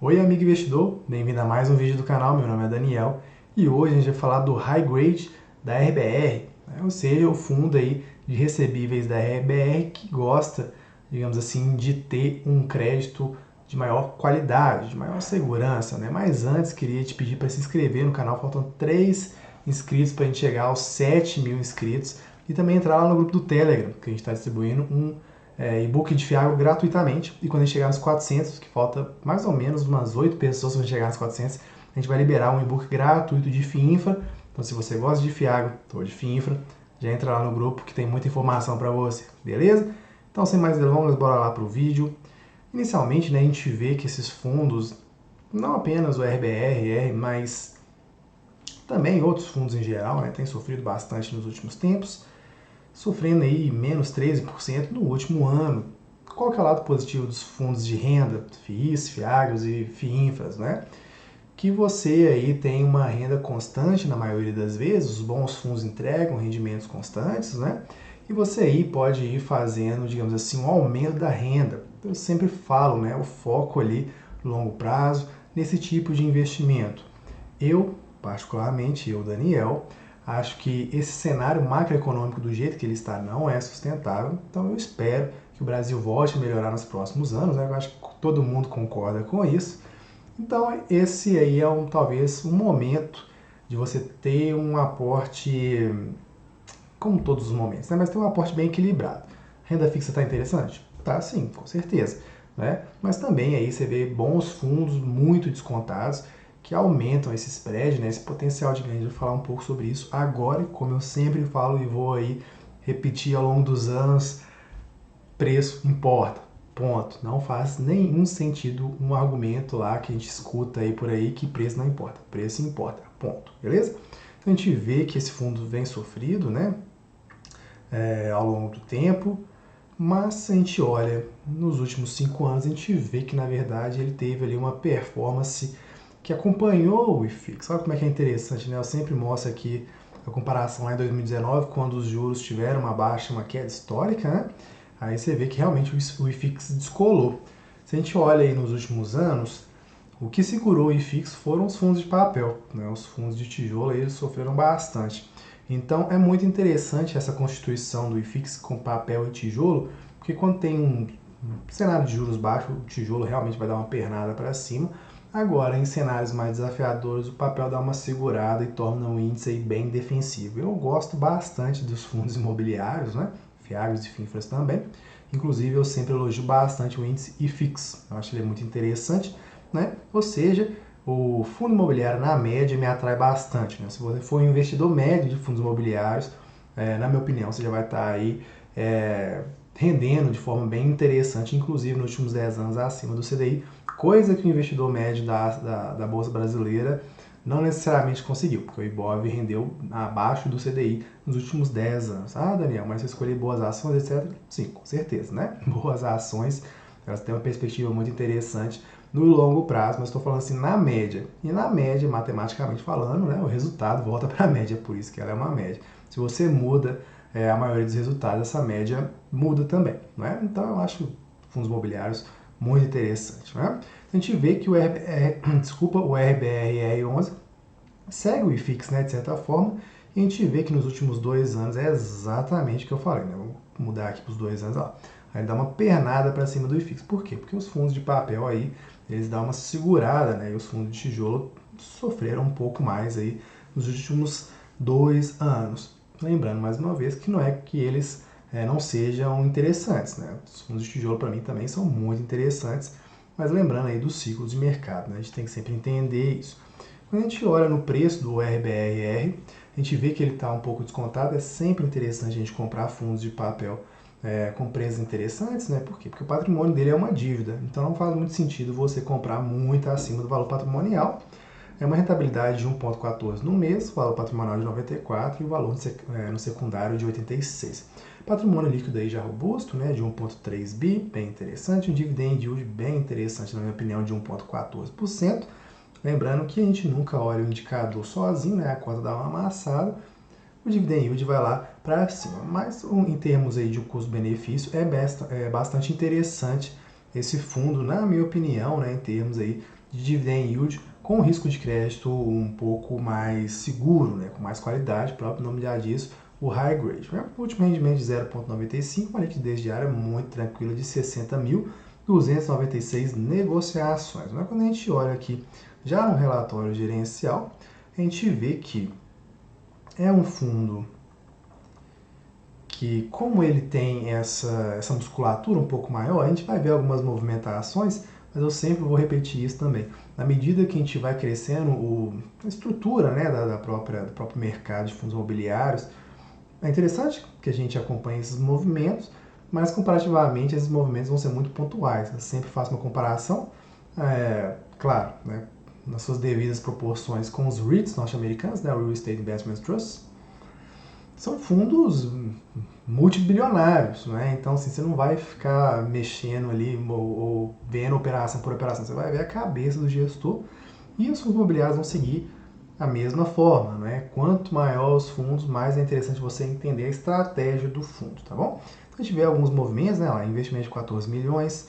Oi, amigo investidor, bem-vindo a mais um vídeo do canal. Meu nome é Daniel e hoje a gente vai falar do High Grade da RBR, né? Ou seja, o fundo aí de recebíveis da RBR que gosta, digamos assim, de ter um crédito de maior qualidade, de maior segurança, né? Mas antes, queria te pedir para se inscrever no canal, faltam 3 inscritos para a gente chegar aos 7.000 inscritos e também entrar lá no grupo do Telegram, que a gente está distribuindo um e-book de Fiago gratuitamente. E quando a gente chegar nos 400, que falta mais ou menos umas 8 pessoas para chegar nos 400, a gente vai liberar um e-book gratuito de FIINFRA. Então, se você gosta de Fiago ou de FIINFRA, já entra lá no grupo que tem muita informação para você, beleza? Então, sem mais delongas, bora lá para o vídeo. Inicialmente, né, a gente vê que esses fundos, não apenas o RBR, mas também outros fundos em geral, né, têm sofrido bastante nos últimos tempos, sofrendo aí menos 13% no último ano. Qual que é o lado positivo dos fundos de renda, FIIs, FIAGROS e FIINFRAs, né? Que você aí tem uma renda constante na maioria das vezes, os bons fundos entregam rendimentos constantes, né? E você aí pode ir fazendo, digamos assim, um aumento da renda. Eu sempre falo, né, o foco ali no longo prazo nesse tipo de investimento. Eu, particularmente, Daniel, acho que esse cenário macroeconômico do jeito que ele está não é sustentável, então eu espero que o Brasil volte a melhorar nos próximos anos, né? Eu acho que todo mundo concorda com isso. Então esse aí é talvez um momento de você ter um aporte, como todos os momentos, né? Mas ter um aporte bem equilibrado. Renda fixa está interessante? Tá, sim, com certeza. Né? Mas também aí você vê bons fundos muito descontados que aumentam esse spread, né, esse potencial de ganho. Eu vou falar um pouco sobre isso agora, como eu sempre falo e vou aí repetir ao longo dos anos, preço importa, ponto. Não faz nenhum sentido um argumento lá que a gente escuta aí por aí que preço não importa, preço importa, ponto, beleza? Então a gente vê que esse fundo vem sofrido, né, ao longo do tempo, mas se a gente olha nos últimos 5 anos, a gente vê que na verdade ele teve ali uma performance que acompanhou o IFIX. Olha como é que é interessante, né? Eu sempre mostro aqui a comparação lá em 2019, quando os juros tiveram uma baixa, uma queda histórica, né? Aí você vê que realmente o IFIX descolou. Se a gente olha aí nos últimos anos, o que segurou o IFIX foram os fundos de papel, né? Os fundos de tijolo eles sofreram bastante. Então é muito interessante essa constituição do IFIX com papel e tijolo, porque quando tem um cenário de juros baixo, o tijolo realmente vai dar uma pernada para cima. Agora, em cenários mais desafiadores, o papel dá uma segurada e torna o índice bem defensivo. Eu gosto bastante dos fundos imobiliários, né? FIAGROS e FINFRAs também. Inclusive, eu sempre elogio bastante o índice IFIX. Eu acho ele muito interessante, né? Ou seja, o fundo imobiliário, na média, me atrai bastante, né? Se você for um investidor médio de fundos imobiliários, na minha opinião, você já vai estar aí rendendo de forma bem interessante, inclusive nos últimos 10 anos acima do CDI, coisa que o investidor médio da Bolsa Brasileira não necessariamente conseguiu, porque o Ibov rendeu abaixo do CDI nos últimos 10 anos. Ah, Daniel, mas você escolheu boas ações, etc. Sim, com certeza, né? Boas ações, elas têm uma perspectiva muito interessante no longo prazo, mas estou falando assim na média. E na média, matematicamente falando, né, o resultado volta para a média, por isso que ela é uma média. Se você muda a maioria dos resultados, essa média muda também. Né? Então eu acho fundos imobiliários muito interessante. Né? A gente vê que o RBRR11 segue o IFIX, né, de certa forma, e a gente vê que nos últimos 2 anos é exatamente o que eu falei. Né? Vamos mudar aqui para os 2 anos. Ó. Aí dá uma pernada para cima do IFIX. Por quê? Porque os fundos de papel aí, eles dão uma segurada, né? E os fundos de tijolo sofreram um pouco mais aí nos últimos 2 anos. Lembrando mais uma vez que não é que eles não sejam interessantes, né? Os fundos de tijolo para mim também são muito interessantes, mas lembrando aí dos ciclos de mercado, né? A gente tem que sempre entender isso. Quando a gente olha no preço do RBRR, a gente vê que ele está um pouco descontado. É sempre interessante a gente comprar fundos de papel com preços interessantes, né? Por quê? Porque o patrimônio dele é uma dívida, então não faz muito sentido você comprar muito acima do valor patrimonial. É uma rentabilidade de 1,14 no mês, o valor patrimonial de 94 e o valor no secundário de 86. Patrimônio líquido aí já robusto, né, de 1,3 bi, bem interessante. Um dividend yield bem interessante, na minha opinião, de 1,14%. Lembrando que a gente nunca olha o indicador sozinho, né, a conta dá uma amassada, o dividend yield vai lá para cima. Mas em termos aí de custo-benefício, é bastante interessante esse fundo, na minha opinião, né, em termos aí de dividend yield, com risco de crédito um pouco mais seguro, né, com mais qualidade, o próprio nome já diz, o high grade. Né? O último rendimento de 0,95, uma liquidez diária muito tranquila de 60.296 negociações. Mas quando a gente olha aqui já no relatório gerencial, a gente vê que é um fundo que, como ele tem essa musculatura um pouco maior, a gente vai ver algumas movimentações, mas eu sempre vou repetir isso também. Na medida que a gente vai crescendo a estrutura, né, do próprio mercado de fundos imobiliários, é interessante que a gente acompanhe esses movimentos, mas comparativamente esses movimentos vão ser muito pontuais. Eu sempre faço uma comparação, claro, né, nas suas devidas proporções com os REITs norte-americanos, né, o Real Estate Investment Trust. São fundos multibilionários, né? Então, assim, você não vai ficar mexendo ali ou vendo operação por operação, você vai ver a cabeça do gestor e os fundos imobiliários vão seguir a mesma forma, né? Quanto maior os fundos, mais é interessante você entender a estratégia do fundo, tá bom? Então, a gente vê alguns movimentos, né? Lá, investimento de 14 milhões,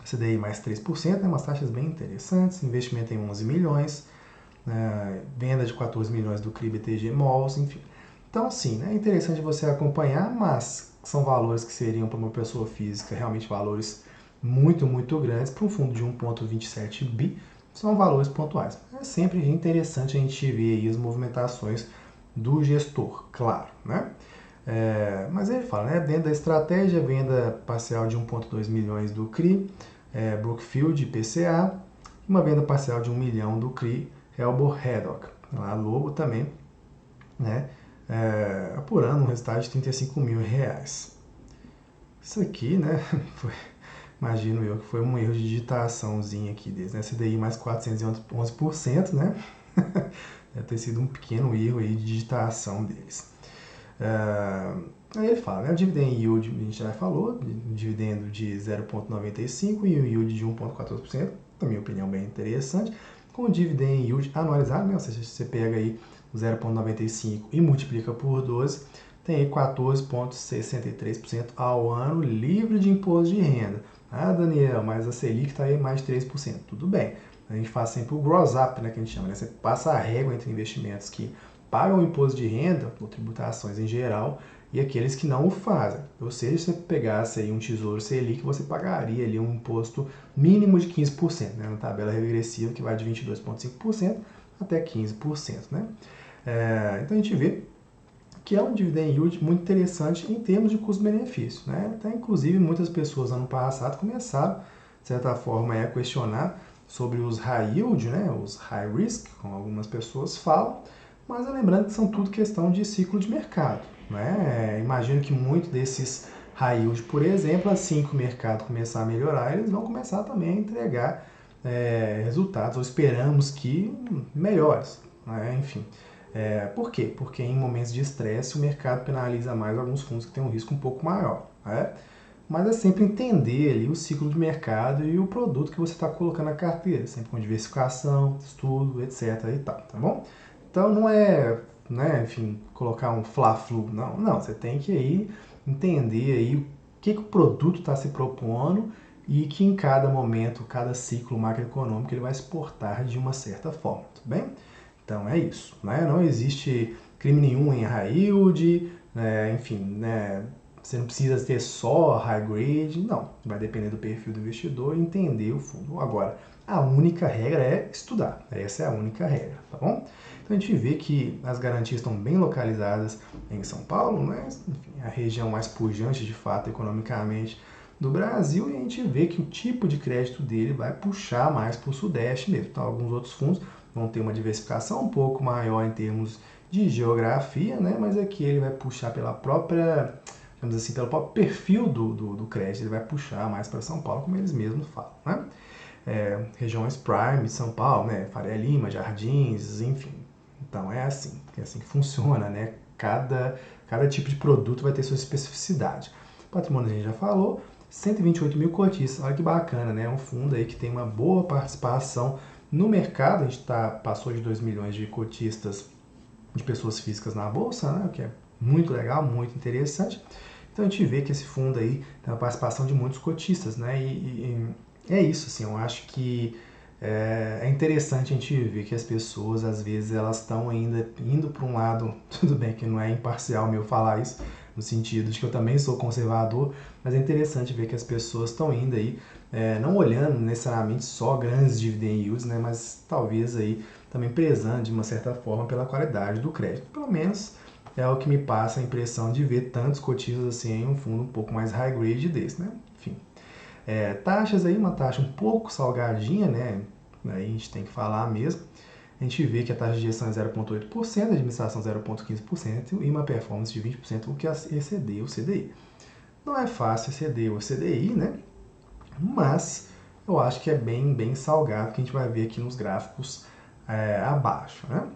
CDI mais 3%, né? Umas taxas bem interessantes, investimento em 11 milhões, venda de 14 milhões do CRI BTG Malls, enfim. Então, sim, né, é interessante você acompanhar, mas são valores que seriam para uma pessoa física realmente valores muito, muito grandes. Para um fundo de 1,27 bi, são valores pontuais. É sempre interessante a gente ver aí as movimentações do gestor, claro, né? Mas ele fala, né, dentro da estratégia, venda parcial de 1,2 milhões do CRI, Brookfield PCA, e uma venda parcial de 1 milhão do CRI Helbo Haddock, lá Lobo também, né, apurando um resultado de 35 mil reais. Isso aqui, né, imagino eu que foi um erro de digitaçãozinho aqui deles, né, CDI mais 411%, né, deve ter sido um pequeno erro aí de digitação deles. Aí ele fala, né, o dividend yield, a gente já falou, dividendo de 0,95 e o yield de 1,14%, na minha opinião bem interessante, com o dividend yield anualizado, né, ou seja, você pega aí o 0,95 e multiplica por 12, tem aí 14,63% ao ano livre de imposto de renda. Ah, Daniel, mas a Selic está aí mais de 3%. Tudo bem, a gente faz sempre o gross up, né, que a gente chama, né? Você passa a régua entre investimentos que pagam imposto de renda, ou tributações em geral, e aqueles que não o fazem. Ou seja, se você pegasse aí um tesouro Selic, você pagaria ali um imposto mínimo de 15%, né, na tabela regressiva que vai de 22,5% até 15%. Né? Então a gente vê que é um dividend yield muito interessante em termos de custo-benefício. Né? Até, inclusive, muitas pessoas ano passado começaram, de certa forma, a questionar sobre os high yield, né? Os high risk, como algumas pessoas falam, mas lembrando que são tudo questão de ciclo de mercado. Né? Imagino que muito desses high yield, por exemplo, assim que o mercado começar a melhorar, eles vão começar também a entregar resultados, ou esperamos que melhores. Né? Enfim. Por quê? Porque em momentos de estresse o mercado penaliza mais alguns fundos que têm um risco um pouco maior. Né? Mas é sempre entender ali o ciclo de mercado e o produto que você está colocando na carteira, sempre com diversificação, estudo, etc. e tal, tá bom? Então não é, né, enfim, colocar um fla-flu, não, você tem que aí entender aí o que o produto está se propondo e que em cada momento, cada ciclo macroeconômico ele vai exportar de uma certa forma, tudo bem? Então é isso, né? Não existe crime nenhum em high yield, enfim, né? Você não precisa ter só high grade, não. Vai depender do perfil do investidor e entender o fundo. Agora, a única regra é estudar. Essa é a única regra, tá bom? Então a gente vê que as garantias estão bem localizadas em São Paulo, né? Enfim, a região mais pujante de fato economicamente do Brasil, e a gente vê que o tipo de crédito dele vai puxar mais para o Sudeste mesmo. Então alguns outros fundos vão ter uma diversificação um pouco maior em termos de geografia, né? Mas aqui ele vai puxar pela própria, digamos assim, pelo próprio perfil do crédito, ele vai puxar mais para São Paulo, como eles mesmos falam, né? Regiões prime de São Paulo, né? Faria Lima, Jardins, enfim. Então é assim que funciona, né? Cada tipo de produto vai ter sua especificidade. Patrimônio a gente já falou, 128 mil cotistas, olha que bacana, né? É um fundo aí que tem uma boa participação no mercado, a gente passou de 2 milhões de cotistas de pessoas físicas na bolsa, né? O que é muito legal, muito interessante. Então Então a gente vê que esse fundo aí tem uma participação de muitos cotistas, né? E é isso, assim, eu acho que é interessante a gente ver que as pessoas, às vezes, elas estão ainda indo para um lado, tudo bem que não é imparcial meu falar isso, no sentido de que eu também sou conservador, mas é interessante ver que as pessoas estão indo aí, não olhando necessariamente só grandes dividend yields, né, mas talvez aí também prezando de uma certa forma pela qualidade do crédito. Pelo menos é o que me passa a impressão de ver tantos cotistas assim em um fundo um pouco mais high grade desse, né? Enfim. Taxas aí, uma taxa um pouco salgadinha, né? Aí a gente tem que falar mesmo. A gente vê que a taxa de gestão é 0,8%, a administração 0,15% e uma performance de 20%, o que exceder o CDI. Não é fácil exceder o CDI, né? Mas eu acho que é bem salgado, que a gente vai ver aqui nos gráficos abaixo, né?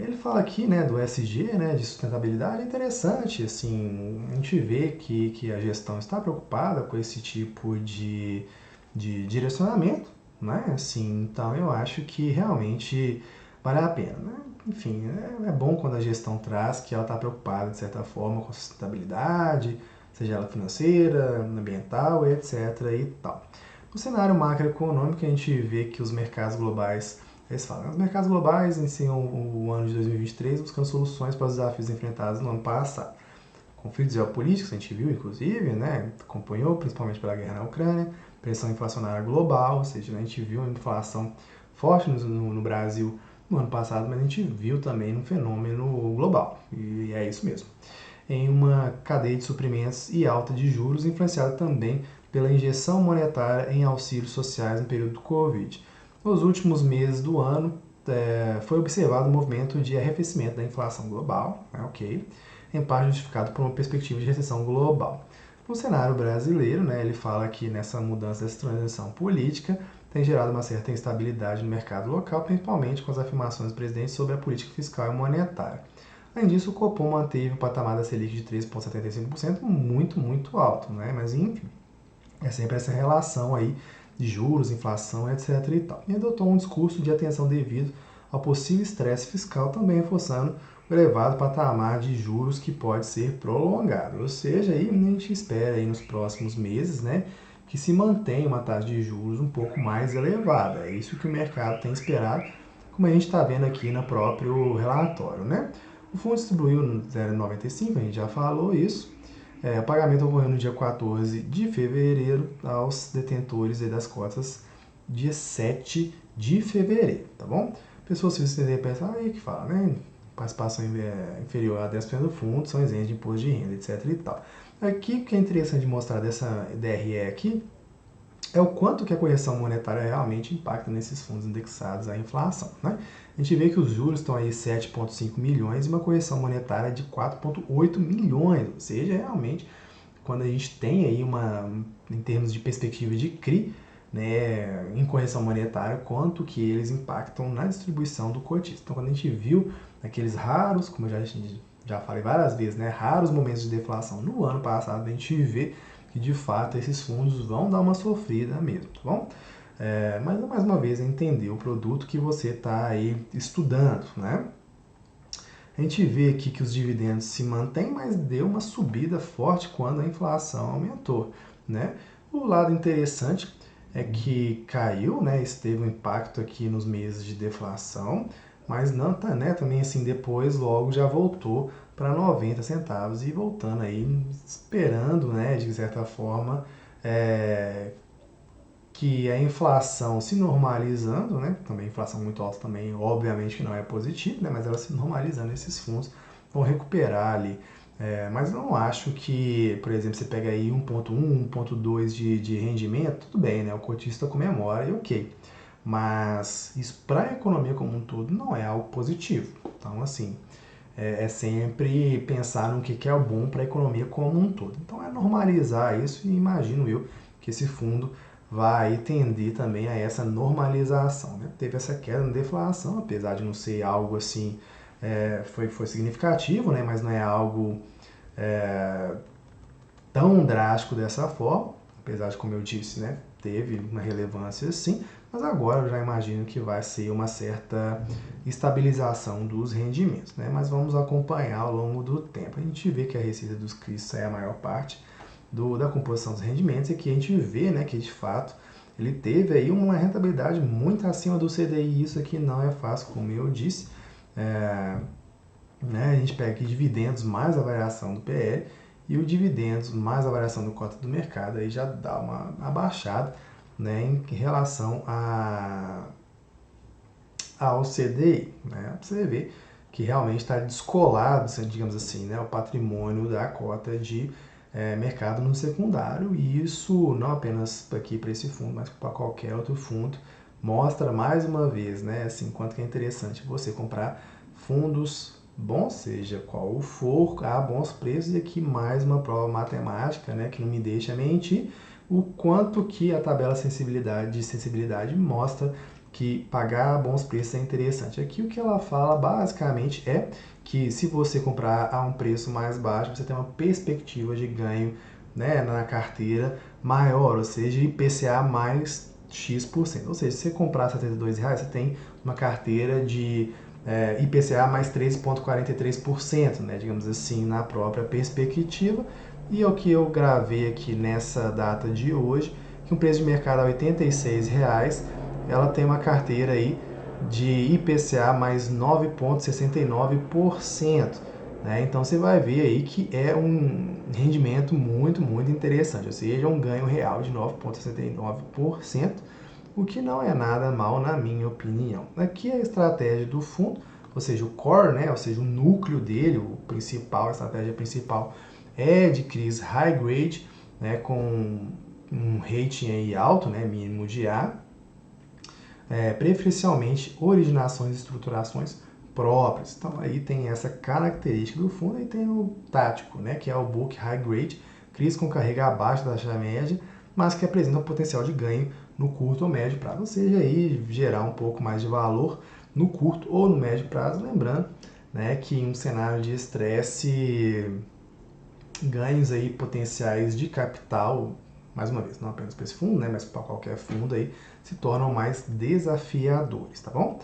Ele fala aqui, né, do ESG, né, de sustentabilidade, é interessante, assim, a gente vê que a gestão está preocupada com esse tipo de direcionamento, né, assim, então eu acho que realmente vale a pena, né? Enfim, é bom quando a gestão traz que ela está preocupada, de certa forma, com a sustentabilidade, seja ela financeira, ambiental, etc. e tal. No cenário macroeconômico, a gente vê que os mercados globais, eles falam, os mercados globais iniciam o ano de 2023 buscando soluções para os desafios enfrentados no ano passado. Conflitos geopolíticos, a gente viu, inclusive, né, acompanhou principalmente pela guerra na Ucrânia, pressão inflacionária global, ou seja, a gente viu a inflação forte no Brasil no ano passado, mas a gente viu também um fenômeno global, e é isso mesmo. Em uma cadeia de suprimentos e alta de juros, influenciada também pela injeção monetária em auxílios sociais no período do Covid. Nos últimos meses do ano, foi observado um movimento de arrefecimento da inflação global, né, ok, em parte justificado por uma perspectiva de recessão global. No cenário brasileiro, né, ele fala que nessa mudança, dessa transição política, tem gerado uma certa instabilidade no mercado local, principalmente com as afirmações do presidente sobre a política fiscal e monetária. Além disso, o Copom manteve o patamar da Selic de 3,75% muito alto, né? Mas enfim, é sempre essa relação aí de juros, inflação, etc. e tal. E adotou um discurso de atenção devido ao possível estresse fiscal, também reforçando o elevado patamar de juros que pode ser prolongado. Ou seja, aí a gente espera aí nos próximos meses, né, que se mantenha uma taxa de juros um pouco mais elevada. É isso que o mercado tem esperado, como a gente está vendo aqui no próprio relatório, né? O fundo distribuiu no 0,95, a gente já falou isso. O pagamento ocorreu no dia 14 de fevereiro aos detentores das cotas dia 7 de fevereiro, tá bom? Pessoas físicas e pensam, aí que fala, né? Participação inferior a 10% do fundo são isentos de imposto de renda, etc e tal. Aqui, o que é interessante de mostrar dessa DRE aqui é o quanto que a correção monetária realmente impacta nesses fundos indexados à inflação, né? A gente vê que os juros estão aí 7,5 milhões e uma correção monetária de 4,8 milhões, ou seja, realmente, quando a gente tem aí em termos de perspectiva de CRI, né, em correção monetária, quanto que eles impactam na distribuição do cotista. Então, quando a gente viu aqueles raros, como eu já falei várias vezes, né, raros momentos de deflação no ano passado, a gente vê que de fato esses fundos vão dar uma sofrida mesmo, tá bom? Mas mais uma vez entender o produto que você está aí estudando, né? A gente vê aqui que os dividendos se mantêm, mas deu uma subida forte quando a inflação aumentou, né? O lado interessante é que caiu, né? Isso teve um impacto aqui nos meses de deflação, mas não tá, né? Também assim depois logo já voltou para 90 centavos e voltando aí esperando, né? De certa forma que a inflação se normalizando, né? Também a inflação muito alta também, obviamente que não é positivo, né? Mas ela se normalizando, esses fundos vão recuperar ali. Mas eu não acho que, por exemplo, você pega aí 1,1, 1,2 de rendimento, tudo bem, né? O cotista comemora e ok. Mas isso para a economia como um todo não é algo positivo. Então, assim, é sempre pensar no que é o bom para a economia como um todo. Então, é normalizar isso e imagino eu que esse fundo vai tender também a essa normalização, né? Teve essa queda na deflação, apesar de não ser algo assim, foi significativo, né? Mas não é algo tão drástico dessa forma, apesar de, como eu disse, né? teve uma relevância sim, mas agora eu já imagino que vai ser uma certa estabilização dos rendimentos, né? Mas vamos acompanhar ao longo do tempo. A gente vê que a receita dos CRIs é a maior parte da composição dos rendimentos e que a gente vê, né, que de fato ele teve aí uma rentabilidade muito acima do CDI. Isso aqui não é fácil, como eu disse. Né, a gente pega aqui dividendos mais a variação do PL e o dividendos mais a variação do cota do mercado, aí já dá uma abaixada, né, em relação ao CDI, né, para você ver que realmente está descolado, digamos assim, né, o patrimônio da cota de mercado no secundário, e isso não apenas aqui para esse fundo, mas para qualquer outro fundo, mostra mais uma vez, né, assim, quanto que é interessante você comprar fundos bons, seja qual for, a bons preços. E aqui mais uma prova matemática, né, que não me deixa mentir, o quanto que a tabela de sensibilidade mostra que pagar bons preços é interessante. Aqui o que ela fala basicamente é que se você comprar a um preço mais baixo, você tem uma perspectiva de ganho, né, na carteira maior, ou seja, IPCA mais X%. Ou seja, se você comprar R$ 72, você tem uma carteira de IPCA mais 13,43%, né, digamos assim, na própria perspectiva. E é o que eu gravei aqui nessa data de hoje, que um preço de mercado a R$ 86, ela tem uma carteira aí de IPCA mais 9,69%. Né? Então você vai ver aí que é um rendimento muito, muito interessante, ou seja, um ganho real de 9,69%, o que não é nada mal na minha opinião. Aqui é a estratégia do fundo, ou seja, o core, né? Ou seja, o núcleo dele, o principal, a estratégia principal é de CRIs high grade, né? Com um rating aí alto, né? Mínimo de A, preferencialmente originações e estruturações próprias. Então aí tem essa característica do fundo. E tem o tático, né, que é o book high grade, CRIs com carrega abaixo da taxa média, mas que apresenta um potencial de ganho no curto ou médio prazo, ou seja, aí gerar um pouco mais de valor no curto ou no médio prazo. Lembrando, né, que em um cenário de estresse, ganhos aí potenciais de capital, mais uma vez, não apenas para esse fundo, né, mas para qualquer fundo aí, se tornam mais desafiadores, tá bom?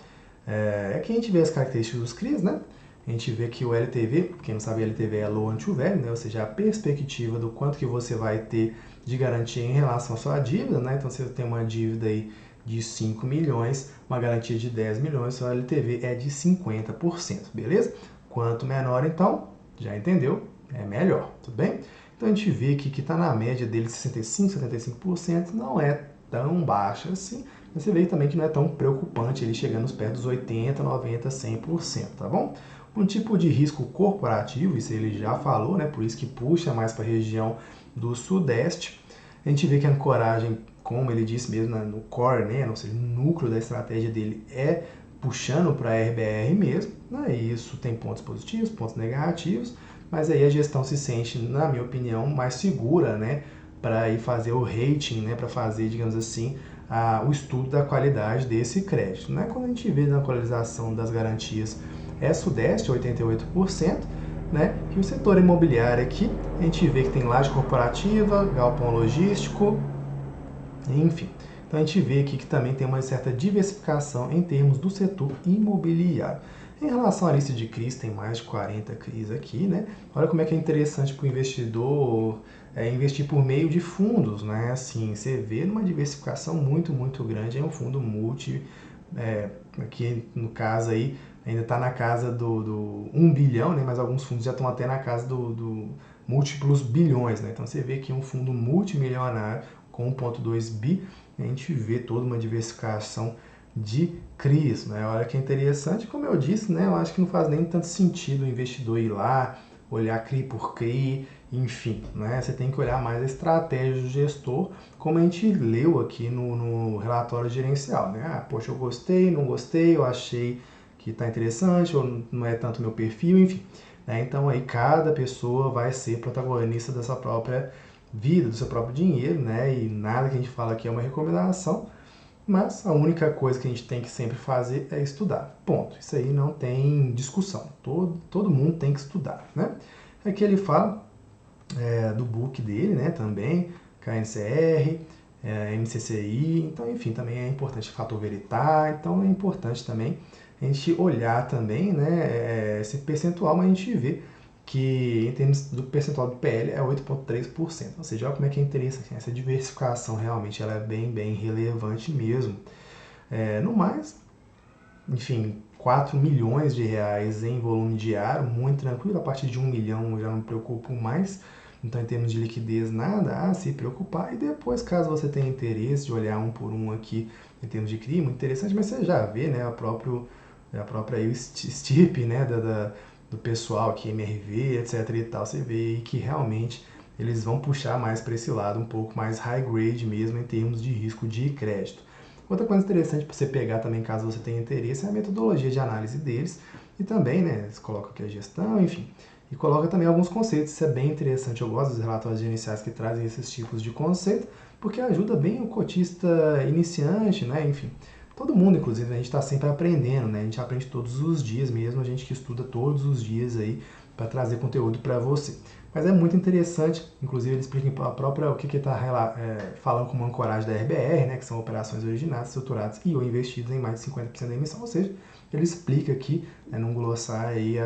Aqui a gente vê as características dos CRIs, né? A gente vê que o LTV, quem não sabe, LTV é loan to value, né? Ou seja, a perspectiva do quanto que você vai ter de garantia em relação à sua dívida, né? Então, se você tem uma dívida aí de 5 milhões, uma garantia de 10 milhões, seu LTV é de 50%, beleza? Quanto menor, então, já entendeu? É melhor, tudo bem? Então, a gente vê aqui que está na média dele 65%, 75%, não é tão baixa assim. Você vê também que não é tão preocupante ele chegando perto dos 80%, 90%, 100%, tá bom? Um tipo de risco corporativo, isso ele já falou, né? Por isso que puxa mais para a região do Sudeste. A gente vê que a ancoragem, como ele disse mesmo, no core, né? Ou seja, no núcleo da estratégia dele é puxando para a RBR mesmo, né? E isso tem pontos positivos, pontos negativos, mas aí a gestão se sente, na minha opinião, mais segura, né? Para ir fazer o rating, né? Para fazer, digamos assim, o estudo da qualidade desse crédito. Né? Quando a gente vê na atualização das garantias é Sudeste, 88%, né? E o setor imobiliário aqui, a gente vê que tem laje corporativa, galpão logístico, enfim. Então a gente vê aqui que também tem uma certa diversificação em termos do setor imobiliário. Em relação à lista de CRIs, tem mais de 40 CRIs aqui, né? Olha como é que é interessante para o investidor investir por meio de fundos, né? Assim, você vê numa diversificação muito, muito grande. É um fundo multi, aqui no caso aí, ainda está na casa do 1 bilhão, né? Mas alguns fundos já estão até na casa do múltiplos bilhões, né? Então você vê que um fundo multimilionário com 1,2 bi, a gente vê toda uma diversificação de CRIs, né? Olha que interessante, como eu disse, né? Eu acho que não faz nem tanto sentido o investidor ir lá, olhar CRI por CRI, enfim, né? Você tem que olhar mais a estratégia do gestor, como a gente leu aqui no relatório gerencial, né? Poxa, eu gostei, não gostei, eu achei que está interessante, ou não é tanto meu perfil, enfim. Né? Então aí cada pessoa vai ser protagonista da sua própria vida, do seu próprio dinheiro, né? E nada que a gente fala aqui é uma recomendação, mas a única coisa que a gente tem que sempre fazer é estudar. Ponto. Isso aí não tem discussão. Todo mundo tem que estudar, né? Aqui ele fala do book dele, né? Também, KNCR, MCCI, então enfim, também é importante fator Veritar, então é importante também a gente olhar também, né, esse percentual, mas a gente vê que em termos do percentual do PL é 8,3%, ou seja, olha como é que é interessante, essa diversificação realmente ela é bem relevante mesmo. No mais, enfim, 4 milhões de reais em volume diário, muito tranquilo, a partir de 1 milhão eu já não me preocupo mais, então em termos de liquidez nada a se preocupar, e depois caso você tenha interesse de olhar um por um aqui em termos de CRI, muito interessante, mas você já vê, né, a própria aí, o STIP, né, do pessoal aqui, MRV, etc e tal, você vê aí que realmente eles vão puxar mais para esse lado, um pouco mais high grade mesmo em termos de risco de crédito. Outra coisa interessante para você pegar também, caso você tenha interesse, é a metodologia de análise deles e também, né, eles colocam aqui a gestão, enfim, e coloca também alguns conceitos, isso é bem interessante, eu gosto dos relatórios iniciais que trazem esses tipos de conceito, porque ajuda bem o cotista iniciante, né, enfim, todo mundo, inclusive, a gente está sempre aprendendo, né, a gente aprende todos os dias mesmo, a gente que estuda todos os dias aí para trazer conteúdo para você. Mas é muito interessante, inclusive ele explica a própria, o que está falando como ancoragem da RBR, né, que são operações originadas, estruturadas e ou investidas em mais de 50% da emissão, ou seja, ele explica aqui, num glossário aí,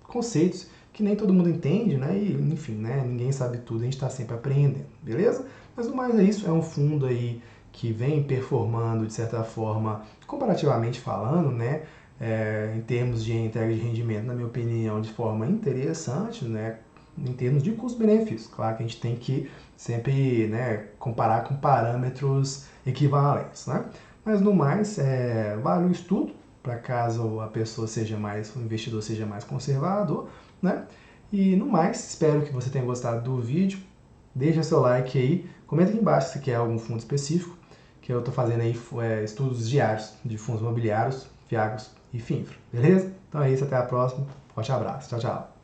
conceitos que nem todo mundo entende, né, e enfim, né, ninguém sabe tudo, a gente está sempre aprendendo, beleza? Mas no mais é isso, é um fundo aí que vem performando de certa forma, comparativamente falando, né, em termos de entrega de rendimento, na minha opinião, de forma interessante, né, em termos de custo-benefício. Claro que a gente tem que sempre, né, comparar com parâmetros equivalentes, né? Mas no mais, vale o estudo para caso a pessoa seja mais, o investidor seja mais conservador, né? E no mais, espero que você tenha gostado do vídeo. Deixa seu like aí, comenta aqui embaixo se quer algum fundo específico, que eu estou fazendo aí estudos diários de fundos imobiliários, FIAGROS e FINFRA, beleza? Então é isso, até a próxima. Forte abraço, tchau, tchau.